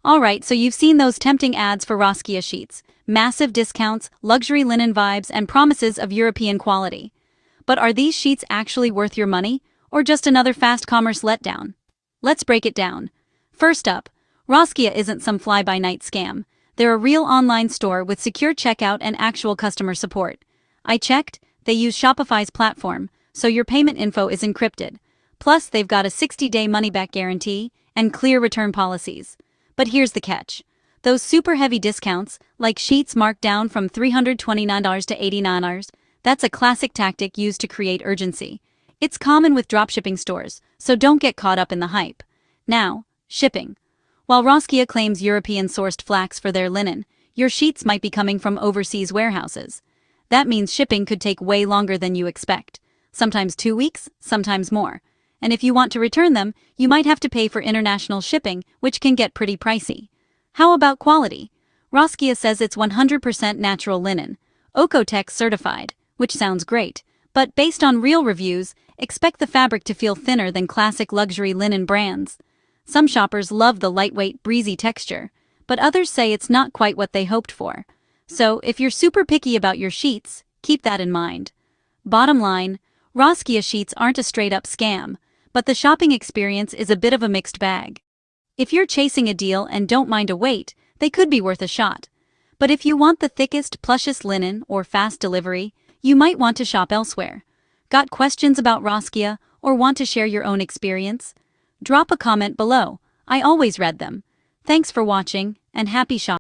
Alright, so you've seen those tempting ads for Roskia sheets. Massive discounts, luxury linen vibes, and promises of European quality. But are these sheets actually worth your money, or just another fast commerce letdown? Let's break it down. First up, Roskia isn't some fly-by-night scam. They're a real online store with secure checkout and actual customer support. I checked, they use Shopify's platform, so your payment info is encrypted. Plus, they've got a 60-day money-back guarantee and clear return policies. But here's the catch. Those super heavy discounts, like sheets marked down from $329 to $89, that's a classic tactic used to create urgency. It's common with dropshipping stores, so don't get caught up in the hype. Now, shipping. While Roskia claims European-sourced flax for their linen, your sheets might be coming from overseas warehouses. That means shipping could take way longer than you expect. Sometimes 2 weeks, sometimes more. And if you want to return them, you might have to pay for international shipping, which can get pretty pricey. How about quality? Roskia says it's 100% natural linen, Oeko-Tex certified, which sounds great, but based on real reviews, expect the fabric to feel thinner than classic luxury linen brands. Some shoppers love the lightweight, breezy texture, but others say it's not quite what they hoped for. So, if you're super picky about your sheets, keep that in mind. Bottom line, Roskia sheets aren't a straight-up scam, but the shopping experience is a bit of a mixed bag. If you're chasing a deal and don't mind a wait, they could be worth a shot. But if you want the thickest, plushest linen or fast delivery, you might want to shop elsewhere. Got questions about Roskia or want to share your own experience? Drop a comment below. I always read them. Thanks for watching, and happy shopping.